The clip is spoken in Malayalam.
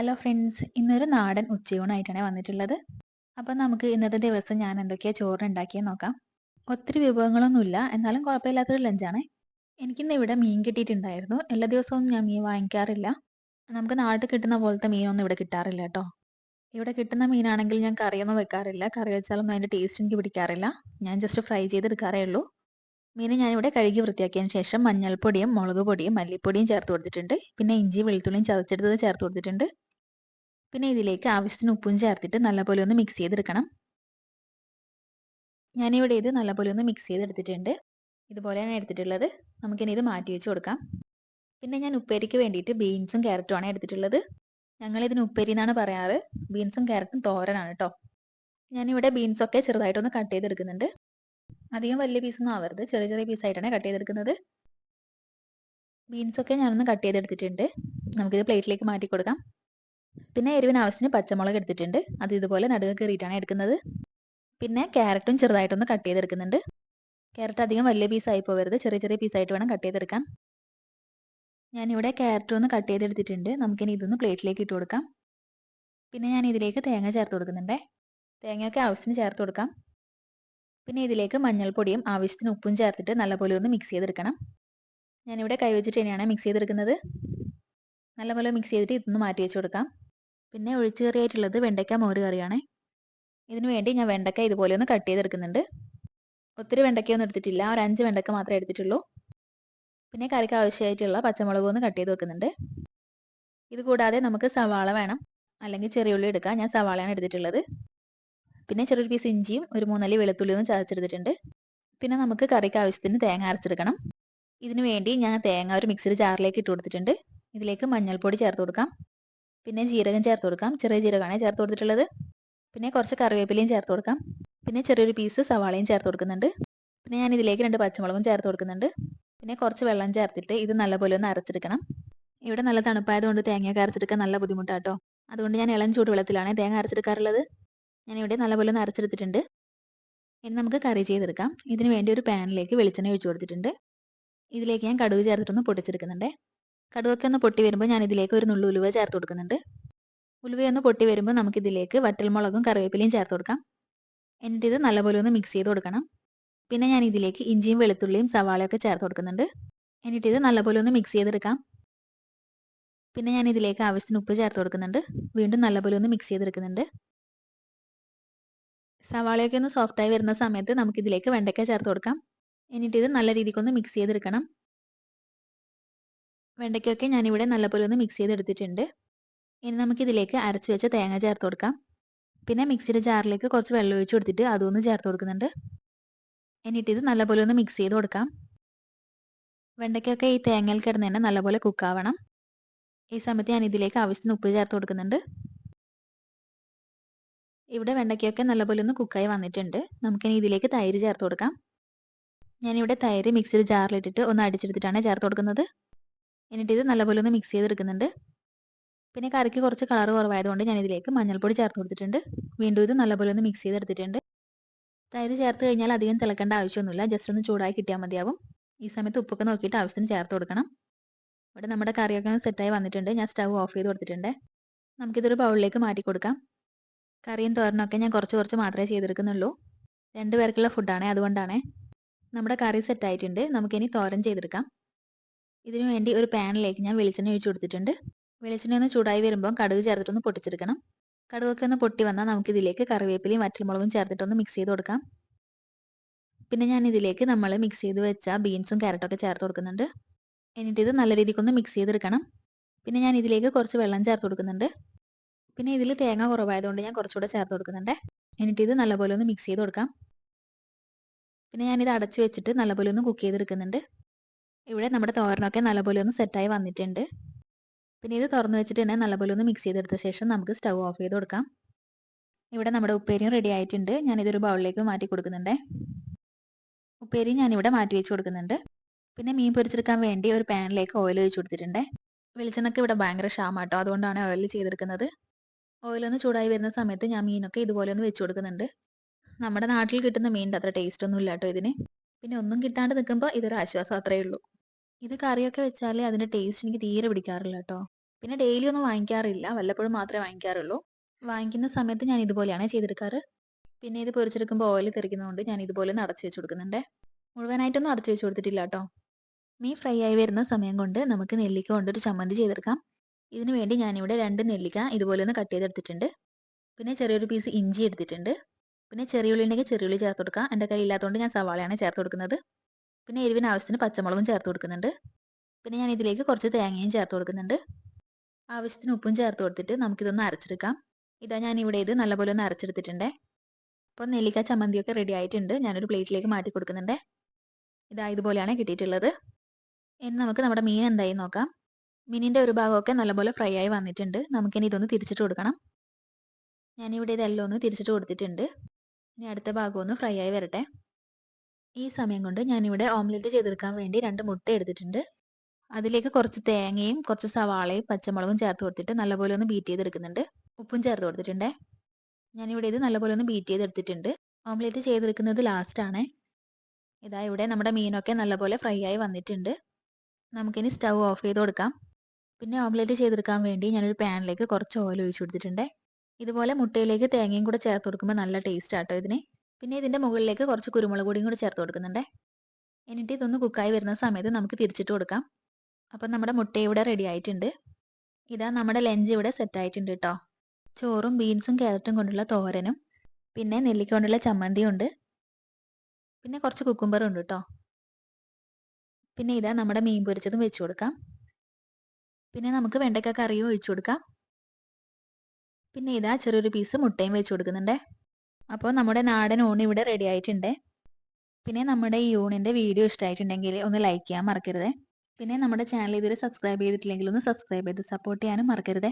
ഹലോ ഫ്രണ്ട്സ്, ഇന്നൊരു നാടൻ ഉച്ചയൂണായിട്ടാണ് വന്നിട്ടുള്ളത്. അപ്പം നമുക്ക് ഇന്നത്തെ ദിവസം ഞാൻ എന്തൊക്കെയാണ് ചോറിനുണ്ടാക്കിയെന്ന് നോക്കാം. ഒത്തിരി വിഭവങ്ങളൊന്നുമില്ല, എന്നാലും കുഴപ്പമില്ലാത്തൊരു ലഞ്ചാണ്. എനിക്കിന്ന് ഇവിടെ മീൻ കിട്ടിയിട്ടുണ്ടായിരുന്നു. എല്ലാ ദിവസവും ഞാൻ മീൻ വാങ്ങിക്കാറില്ല. നമുക്ക് നാട്ടിൽ കിട്ടുന്ന പോലത്തെ മീനൊന്നും ഇവിടെ കിട്ടാറില്ല കേട്ടോ. ഇവിടെ കിട്ടുന്ന മീനാണെങ്കിൽ ഞാൻ കറിയൊന്നും വെക്കാറില്ല. കറി വെച്ചാലൊന്നും അതിൻ്റെ ടേസ്റ്റ് എനിക്ക് പിടിക്കാറില്ല. ഞാൻ ജസ്റ്റ് ഫ്രൈ ചെയ്തെടുക്കാറേ ഉള്ളൂ. മീൻ ഞാനിവിടെ കഴുകി വൃത്തിയാക്കിയതിന് ശേഷം മഞ്ഞൾപ്പൊടിയും മുളക് പൊടിയും മല്ലിപ്പൊടിയും ചേർത്ത് കൊടുത്തിട്ടുണ്ട്. പിന്നെ ഇഞ്ചി വെളുത്തുള്ളിയും ചതച്ചെടുത്തത് ചേർത്ത് കൊടുത്തിട്ടുണ്ട്. പിന്നെ ഇതിലേക്ക് ആവശ്യത്തിന് ഉപ്പും ചേർത്തിട്ട് നല്ലപോലെ ഒന്ന് മിക്സ് ചെയ്തെടുക്കണം. ഞാനിവിടെ ഇത് നല്ലപോലെ ഒന്ന് മിക്സ് ചെയ്തെടുത്തിട്ടുണ്ട്. ഇതുപോലെയാണ് എടുത്തിട്ടുള്ളത്. നമുക്കിനി ഇത് മാറ്റി വെച്ച് കൊടുക്കാം. പിന്നെ ഞാൻ ഉപ്പേരിക്ക് വേണ്ടിയിട്ട് ബീൻസും ക്യാരറ്റും ആണ് എടുത്തിട്ടുള്ളത്. ഞങ്ങളിതിന് ഉപ്പേരി എന്നാണ് പറയാറ്. ബീൻസും ക്യാരറ്റും തോരനാണ് കേട്ടോ. ഞാനിവിടെ ബീൻസൊക്കെ ചെറുതായിട്ടൊന്ന് കട്ട് ചെയ്തെടുക്കുന്നുണ്ട്. അധികം വലിയ പീസൊന്നും ആവരുത്. ചെറിയ ചെറിയ പീസായിട്ടാണ് കട്ട് ചെയ്തെടുക്കുന്നത്. ബീൻസൊക്കെ ഞാനൊന്ന് കട്ട് ചെയ്തെടുത്തിട്ടുണ്ട്. നമുക്കിത് പ്ലേറ്റിലേക്ക് മാറ്റി കൊടുക്കാം. പിന്നെ എരിവിന് ആവശ്യത്തിന് പച്ചമുളക് എടുത്തിട്ടുണ്ട്. അത് ഇതുപോലെ നടുകെ കീറിയിട്ടാണ് എടുക്കുന്നത്. പിന്നെ ക്യാരറ്റും ചെറുതായിട്ടൊന്ന് കട്ട് ചെയ്തെടുക്കുന്നുണ്ട്. ക്യാരറ്റ് അധികം വലിയ പീസായി പോകരുത്. ചെറിയ ചെറിയ പീസായിട്ട് വേണം കട്ട് ചെയ്തെടുക്കാൻ. ഞാനിവിടെ ക്യാരറ്റും ഒന്ന് കട്ട് ചെയ്തെടുത്തിട്ടുണ്ട്. നമുക്കിനി ഇതൊന്ന് പ്ലേറ്റിലേക്ക് ഇട്ട് കൊടുക്കാം. പിന്നെ ഞാൻ ഇതിലേക്ക് തേങ്ങ ചേർത്ത് കൊടുക്കുന്നുണ്ട്. തേങ്ങയൊക്കെ ആവശ്യത്തിന് ചേർത്ത് കൊടുക്കാം. പിന്നെ ഇതിലേക്ക് മഞ്ഞൾപ്പൊടിയും ആവശ്യത്തിന് ഉപ്പും ചേർത്തിട്ട് നല്ലപോലെ ഒന്ന് മിക്സ് ചെയ്തെടുക്കണം. ഞാനിവിടെ കൈവച്ചിട്ട് തന്നെയാണ് മിക്സ് ചെയ്തെടുക്കുന്നത്. നല്ലപോലെ മിക്സ് ചെയ്തിട്ട് ഇതൊന്ന് മാറ്റി വെച്ച് കൊടുക്കാം. പിന്നെ ഒഴിച്ചുകറിയായിട്ടുള്ളത് വെണ്ടയ്ക്ക മോര് കറിയാണ്. ഇതിനു വേണ്ടി ഞാൻ വെണ്ടയ്ക്ക ഇതുപോലെ ഒന്ന് കട്ട് ചെയ്തെടുക്കുന്നുണ്ട്. ഒത്തിരി വെണ്ടയ്ക്കയൊന്നും എടുത്തിട്ടില്ല. ഒരു 5 വെണ്ടയ്ക്ക മാത്രമേ എടുത്തിട്ടുള്ളൂ. പിന്നെ കറിക്ക് ആവശ്യമായിട്ടുള്ള പച്ചമുളക് ഒന്ന് കട്ട് ചെയ്ത് വെക്കുന്നുണ്ട്. ഇത് കൂടാതെ നമുക്ക് സവാള വേണം, അല്ലെങ്കിൽ ചെറിയ ഉള്ളി എടുക്കാം. ഞാൻ സവാളയാണ് എടുത്തിട്ടുള്ളത്. പിന്നെ ചെറിയൊരു പീസ് ഇഞ്ചിയും ഒരു 3 അല്ലി വെളുത്തുള്ളി ഒന്ന് ചതച്ചെടുത്തിട്ടുണ്ട്. പിന്നെ നമുക്ക് കറിക്ക് ആവശ്യത്തിന് തേങ്ങ അരച്ചെടുക്കണം. ഇതിനു വേണ്ടി ഞാൻ തേങ്ങ ഒരു മിക്സിയുടെ ജാറിലേക്ക് ഇട്ട് കൊടുത്തിട്ടുണ്ട്. ഇതിലേക്ക് മഞ്ഞൾപ്പൊടി ചേർത്ത് കൊടുക്കാം. പിന്നെ ജീരകം ചേർത്ത് കൊടുക്കാം. ചെറിയ ജീരകമാണ് ചേർത്ത് കൊടുത്തിട്ടുള്ളത്. പിന്നെ കുറച്ച് കറിവേപ്പിലയും ചേർത്ത് കൊടുക്കാം. പിന്നെ ചെറിയൊരു പീസ് സവാളയും ചേർത്ത് കൊടുക്കുന്നുണ്ട്. പിന്നെ ഞാൻ ഇതിലേക്ക് 2 പച്ചമുളകും ചേർത്ത് കൊടുക്കുന്നുണ്ട്. പിന്നെ കുറച്ച് വെള്ളം ചേർത്തിട്ട് ഇത് നല്ലപോലെ ഒന്ന് അരച്ചെടുക്കണം. ഇവിടെ നല്ല തണുപ്പായതുകൊണ്ട് തേങ്ങയൊക്കെ അരച്ചെടുക്കാൻ നല്ല ബുദ്ധിമുട്ടാട്ടോ. അതുകൊണ്ട് ഞാൻ ഇളം ചൂടുവെള്ളത്തിലാണ് തേങ്ങ അരച്ചെടുക്കാറുള്ളത്. ഞാനിവിടെ നല്ലപോലെ ഒന്ന് അരച്ചെടുത്തിട്ടുണ്ട്. ഇനി നമുക്ക് കറി ചെയ്തെടുക്കാം. ഇതിന് വേണ്ടി ഒരു പാനിലേക്ക് വെളിച്ചെണ്ണ ഒഴിച്ചു കൊടുത്തിട്ടുണ്ട്. ഇതിലേക്ക് ഞാൻ കടുക് ചേർത്തിട്ടൊന്ന് പൊട്ടിച്ചെടുക്കുന്നുണ്ട്. കടുകൊക്കെ ഒന്ന് പൊട്ടി വരുമ്പോൾ ഞാൻ ഇതിലേക്ക് ഒരു നുള്ളു ഉലുവ ചേർത്ത് കൊടുക്കുന്നുണ്ട്. ഉലുവയൊന്ന് പൊട്ടി വരുമ്പോൾ നമുക്കിതിലേക്ക് വറ്റൽമുളകും കറിവേപ്പിലയും ചേർത്ത് കൊടുക്കാം. എന്നിട്ട് ഇത് നല്ലപോലെ ഒന്ന് മിക്സ് ചെയ്ത് കൊടുക്കണം. പിന്നെ ഞാൻ ഇതിലേക്ക് ഇഞ്ചിയും വെളുത്തുള്ളിയും സവാളയൊക്കെ ചേർത്ത് കൊടുക്കുന്നുണ്ട്. എന്നിട്ട് ഇത് നല്ലപോലെ ഒന്ന് മിക്സ് ചെയ്തെടുക്കാം. പിന്നെ ഞാൻ ഇതിലേക്ക് ആവശ്യത്തിന് ഉപ്പ് ചേർത്ത് കൊടുക്കുന്നുണ്ട്. വീണ്ടും നല്ലപോലെ ഒന്ന് മിക്സ് ചെയ്തെടുക്കുന്നുണ്ട്. സവാളയൊക്കെ ഒന്ന് സോഫ്റ്റായി വരുന്ന സമയത്ത് നമുക്കിതിലേക്ക് വെണ്ടയ്ക്ക ചേർത്ത് കൊടുക്കാം. എന്നിട്ട് ഇത് നല്ല രീതിക്കൊന്ന് മിക്സ് ചെയ്തെടുക്കണം. വെണ്ടയ്ക്കൊക്കെ ഞാനിവിടെ നല്ലപോലെ ഒന്ന് മിക്സ് ചെയ്തെടുത്തിട്ടുണ്ട്. ഇനി നമുക്കിതിലേക്ക് അരച്ച് വെച്ച തേങ്ങ ചേർത്ത് കൊടുക്കാം. പിന്നെ മിക്സിയുടെ ജാറിലേക്ക് കുറച്ച് വെള്ളം ഒഴിച്ച് കൊടുത്തിട്ട് അതൊന്ന് ചേർത്ത് കൊടുക്കുന്നുണ്ട്. എന്നിട്ട് ഇത് നല്ലപോലെ ഒന്ന് മിക്സ് ചെയ്ത് കൊടുക്കാം. വെണ്ടയ്ക്കൊക്കെ ഈ തേങ്ങയിൽ കിടന്ന് തന്നെ നല്ലപോലെ കുക്കാവണം. ഈ സമയത്ത് ഞാൻ ഇതിലേക്ക് ആവശ്യത്തിന് ഉപ്പ് ചേർത്ത് കൊടുക്കുന്നുണ്ട്. ഇവിടെ വെണ്ടയ്ക്കൊക്കെ നല്ലപോലെ ഒന്ന് കുക്കായി വന്നിട്ടുണ്ട്. നമുക്കിനി ഇതിലേക്ക് തൈര് ചേർത്ത് കൊടുക്കാം. ഞാനിവിടെ തൈര് മിക്സിയുടെ ജാറിലിട്ടിട്ട് ഒന്ന് അടിച്ചെടുത്തിട്ടാണ് ചേർത്ത് കൊടുക്കുന്നത്. എന്നിട്ട് ഇത് നല്ലപോലെ ഒന്ന് മിക്സ് ചെയ്തെടുക്കുന്നുണ്ട്. പിന്നെ കറിക്ക് കുറച്ച് കളർ കുറവായതുകൊണ്ട് ഞാൻ ഇതിലേക്ക് മഞ്ഞൾപ്പൊടി ചേർത്ത് കൊടുത്തിട്ടുണ്ട്. വീണ്ടും ഇത് നല്ലപോലെ ഒന്ന് മിക്സ് ചെയ്തെടുത്തിട്ടുണ്ട്. തൈര് ചേർത്ത് കഴിഞ്ഞാൽ അധികം തിളക്കേണ്ട ആവശ്യമൊന്നുമില്ല. ജസ്റ്റ് ഒന്ന് ചൂടായി കിട്ടിയാൽ മതിയാവും. ഈ സമയത്ത് ഉപ്പൊക്കെ നോക്കിയിട്ട് ആവശ്യത്തിന് ചേർത്ത് കൊടുക്കണം. ഇവിടെ നമ്മുടെ കറിയൊക്കെ സെറ്റായി വന്നിട്ടുണ്ട്. ഞാൻ സ്റ്റൗ ഓഫ് ചെയ്ത് കൊടുത്തിട്ടുണ്ട്. നമുക്കിതൊരു ബൗളിലേക്ക് മാറ്റി കൊടുക്കാം. കറിയും തോരനൊക്കെ ഞാൻ കുറച്ച് കുറച്ച് മാത്രമേ ചെയ്തെടുക്കുന്നുള്ളൂ. 2 പേർക്കുള്ള ഫുഡാണ്, അതുകൊണ്ടാണ്. നമ്മുടെ കറി സെറ്റായിട്ടുണ്ട്. നമുക്കിനി തോരൻ ചെയ്തെടുക്കാം. ഇതിനു വേണ്ടി ഒരു പാനിലേക്ക് ഞാൻ വെളിച്ചെണ്ണ ഒഴിച്ച് കൊടുത്തിട്ടുണ്ട്. വെളിച്ചെണ്ണ ഒന്ന് ചൂടായി വരുമ്പോൾ കടുക് ചേർത്തിട്ടൊന്ന് പൊട്ടിച്ചെടുക്കണം. കടുകൊക്കെ ഒന്ന് പൊട്ടി വന്നാൽ നമുക്കിതിലേക്ക് കറിവേപ്പിലയും വറ്റൽമുളകും ചേർത്തിട്ടൊന്ന് മിക്സ് ചെയ്ത് കൊടുക്കാം. പിന്നെ ഞാൻ ഇതിലേക്ക് നമ്മൾ മിക്സ് ചെയ്ത് വെച്ച ബീൻസും ക്യാരറ്റൊക്കെ ചേർത്ത് കൊടുക്കുന്നുണ്ട്. എന്നിട്ട് ഇത് നല്ല രീതിക്കൊന്ന് മിക്സ് ചെയ്തെടുക്കണം. പിന്നെ ഞാൻ ഇതിലേക്ക് കുറച്ച് വെള്ളം ചേർത്ത് കൊടുക്കുന്നുണ്ട്. പിന്നെ ഇതിൽ തേങ്ങ കുറവായതുകൊണ്ട് ഞാൻ കുറച്ചുകൂടെ ചേർത്ത് കൊടുക്കുന്നുണ്ട്. എന്നിട്ട് ഇത് നല്ലപോലെ ഒന്ന് മിക്സ് ചെയ്ത് കൊടുക്കാം. പിന്നെ ഞാനിത് അടച്ച് വെച്ചിട്ട് നല്ലപോലെ ഒന്ന് കുക്ക് ചെയ്തെടുക്കുന്നുണ്ട്. ഇവിടെ നമ്മുടെ തോരനൊക്കെ നല്ലപോലെ ഒന്ന് സെറ്റായി വന്നിട്ടുണ്ട്. പിന്നെ ഇത് തുറന്ന് വെച്ചിട്ട് തന്നെ നല്ലപോലെ ഒന്ന് മിക്സ് ചെയ്തെടുത്ത ശേഷം നമുക്ക് സ്റ്റൗ ഓഫ് ചെയ്ത് കൊടുക്കാം. ഇവിടെ നമ്മുടെ ഉപ്പേരിയും റെഡി ആയിട്ടുണ്ട്. ഞാനിതൊരു ബൗളിലേക്ക് മാറ്റി കൊടുക്കുന്നുണ്ട്. ഉപ്പേരി ഞാനിവിടെ മാറ്റി വെച്ച് കൊടുക്കുന്നുണ്ട്. പിന്നെ മീൻ പൊരിച്ചെടുക്കാൻ വേണ്ടി ഒരു പാനിലേക്ക് ഓയിൽ ഒഴിച്ച് കൊടുത്തിട്ടുണ്ട്. വെളിച്ചെണ്ണയ്ക്ക് ഇവിടെ ഭയങ്കര ക്ഷാമാട്ടോ, അതുകൊണ്ടാണ് ഓയിൽ ചെയ്തെടുക്കുന്നത്. ഓയിലൊന്ന് ചൂടായി വരുന്ന സമയത്ത് ഞാൻ മീനൊക്കെ ഇതുപോലെ ഒന്ന് വെച്ച് കൊടുക്കുന്നുണ്ട്. നമ്മുടെ നാട്ടിൽ കിട്ടുന്ന മീനിൻ്റെ അത്ര ടേസ്റ്റ് ഒന്നും ഇല്ല കേട്ടോ ഇതിന്. പിന്നെ ഒന്നും കിട്ടാണ്ട് നിൽക്കുമ്പോൾ ഇതൊരു ആശ്വാസം അത്രയേ ഉള്ളൂ. ഇത് കറിയൊക്കെ വെച്ചാൽ അതിൻ്റെ ടേസ്റ്റ് എനിക്ക് തീരെ പിടിക്കാറില്ല കേട്ടോ. പിന്നെ ഡെയിലി ഒന്നും വാങ്ങിക്കാറില്ല. വല്ലപ്പോഴും മാത്രമേ വാങ്ങിക്കാറുള്ളൂ. വാങ്ങിക്കുന്ന സമയത്ത് ഞാൻ ഇതുപോലെയാണ് ചെയ്തെടുക്കാറ്. പിന്നെ ഇത് പൊരിച്ചെടുക്കുമ്പോൾ ഓയിൽ തെറിക്കുന്നതുകൊണ്ട് ഞാൻ ഇതുപോലെ ഒന്ന് അടച്ചു വെച്ച് കൊടുക്കുന്നുണ്ട്. മുഴുവനായിട്ടൊന്നും അടച്ചു വെച്ച് കൊടുത്തിട്ടില്ല കേട്ടോ. മീൻ ഫ്രൈ ആയി വരുന്ന സമയം കൊണ്ട് നമുക്ക് നെല്ലിക്ക കൊണ്ടൊരു ചമ്മന്തി ചെയ്തെടുക്കാം. ഇതിനു വേണ്ടി ഞാനിവിടെ 2 നെല്ലിക്ക ഇതുപോലെ ഒന്ന് കട്ട് ചെയ്തെടുത്തിട്ടുണ്ട്. പിന്നെ ചെറിയൊരു പീസ് ഇഞ്ചി എടുത്തിട്ടുണ്ട്. പിന്നെ ചെറിയുള്ളി ഉണ്ടെങ്കിൽ ചെറിയുള്ളി ചേർത്ത് കൊടുക്കാം. എൻ്റെ കയ്യിൽ ഇല്ലാത്തതുകൊണ്ട് ഞാൻ സവാളയാണ് ചേർത്ത് കൊടുക്കുന്നത്. പിന്നെ എരിവിന് ആവശ്യത്തിന് പച്ചമുളകും ചേർത്ത് കൊടുക്കുന്നുണ്ട്. പിന്നെ ഞാൻ ഇതിലേക്ക് കുറച്ച് തേങ്ങയും ചേർത്ത് കൊടുക്കുന്നുണ്ട്. ആവശ്യത്തിന് ഉപ്പും ചേർത്ത് കൊടുത്തിട്ട് നമുക്കിതൊന്ന് അരച്ചെടുക്കാം. ഇതാ ഞാൻ ഇവിടെ ഇത് നല്ലപോലെ ഒന്ന് അരച്ചെടുത്തിട്ടുണ്ട്. അപ്പോൾ നെല്ലിക്ക ചമ്മന്തിയൊക്കെ റെഡി ആയിട്ടുണ്ട്. ഞാനൊരു പ്ലേറ്റിലേക്ക് മാറ്റി കൊടുക്കുന്നുണ്ട്. ഇതാ ഇതുപോലെയാണ് കിട്ടിയിട്ടുള്ളത്. ഇനി നമുക്ക് നമ്മുടെ മീൻ എന്തായി നോക്കാം. മീനിൻ്റെ ഒരു ഭാഗമൊക്കെ നല്ലപോലെ ഫ്രൈ ആയി വന്നിട്ടുണ്ട്. നമുക്കിനി ഇതൊന്ന് തിരിച്ചിട്ട് കൊടുക്കണം. ഞാനിവിടെ ഇതെല്ലാം ഒന്ന് തിരിച്ചിട്ട് കൊടുത്തിട്ടുണ്ട്. ഇനി അടുത്ത ഭാഗം ഒന്ന് ഫ്രൈ ആയി വരട്ടെ. ഈ സമയം കൊണ്ട് ഞാനിവിടെ ഓംലെറ്റ് ചെയ്തെടുക്കാൻ വേണ്ടി 2 മുട്ട എടുത്തിട്ടുണ്ട്. അതിലേക്ക് കുറച്ച് തേങ്ങയും കുറച്ച് സവാളയും പച്ചമുളകും ചേർത്ത് കൊടുത്തിട്ട് നല്ലപോലെ ഒന്ന് ബീറ്റ് ചെയ്തെടുക്കുന്നുണ്ട്. ഉപ്പും ചേർത്ത് കൊടുത്തിട്ടുണ്ട്. ഞാനിവിടെ ഇത് നല്ലപോലെ ഒന്ന് ബീറ്റ് ചെയ്തെടുത്തിട്ടുണ്ട്. ഓംലെറ്റ് ചെയ്തെടുക്കുന്നത് ലാസ്റ്റാണ്. ഇതാ ഇവിടെ നമ്മുടെ മീനൊക്കെ നല്ലപോലെ ഫ്രൈ ആയി വന്നിട്ടുണ്ട്. നമുക്കിനി സ്റ്റൗ ഓഫ് ചെയ്ത് കൊടുക്കാം. പിന്നെ ഓംലെറ്റ് ചെയ്തെടുക്കാൻ വേണ്ടി ഞാനൊരു പാനിലേക്ക് കുറച്ച് ഓയിൽ ഒഴിച്ചു കൊടുത്തിട്ടുണ്ട്. ഇതുപോലെ മുട്ടയിലേക്ക് തേങ്ങയും കൂടെ ചേർത്ത് കൊടുക്കുമ്പോൾ നല്ല ടേസ്റ്റ് ആട്ടോ ഇതിന്. പിന്നെ ഇതിൻ്റെ മുകളിലേക്ക് കുറച്ച് കുരുമുളക് പൊടിയും കൂടി ചേർത്ത് കൊടുക്കുന്നുണ്ട്. എന്നിട്ട് ഇതൊന്ന് കുക്കായി വരുന്ന സമയത്ത് നമുക്ക് തിരിച്ചിട്ട് കൊടുക്കാം. അപ്പം നമ്മുടെ മുട്ട ഇവിടെ റെഡി ആയിട്ടുണ്ട്. ഇതാ നമ്മുടെ ലഞ്ച് ഇവിടെ സെറ്റ് ആയിട്ടുണ്ട് കേട്ടോ. ചോറും ബീൻസും ക്യാരറ്റും കൊണ്ടുള്ള തോരനും പിന്നെ നെല്ലിക്ക കൊണ്ടുള്ള ചമ്മന്തിയും ഉണ്ട്. പിന്നെ കുറച്ച് കുക്കുംബറും ഉണ്ട് കേട്ടോ. പിന്നെ ഇതാ നമ്മുടെ മീൻ പൊരിച്ചതും വെച്ച് കൊടുക്കാം. പിന്നെ നമുക്ക് വെണ്ടക്ക കറിയും ഒഴിച്ചു കൊടുക്കാം. പിന്നെ ഇതാ ചെറിയൊരു പീസ് മുട്ടയും വെച്ച് കൊടുക്കുന്നുണ്ട്. അപ്പോൾ നമ്മുടെ നാടൻ ഊണ് ഇവിടെ റെഡി ആയിട്ടുണ്ട്. പിന്നെ നമ്മുടെ ഈ ഊണിൻ്റെ വീഡിയോ ഇഷ്ടമായിട്ടുണ്ടെങ്കിൽ ഒന്ന് ലൈക്ക് ചെയ്യാൻ മറക്കരുത്. പിന്നെ നമ്മുടെ ചാനൽ ഇതുവരെ സബ്സ്ക്രൈബ് ചെയ്തിട്ടില്ലെങ്കിൽ ഒന്ന് സബ്സ്ക്രൈബ് ചെയ്ത് സപ്പോർട്ട് ചെയ്യാനും മറക്കരുത്.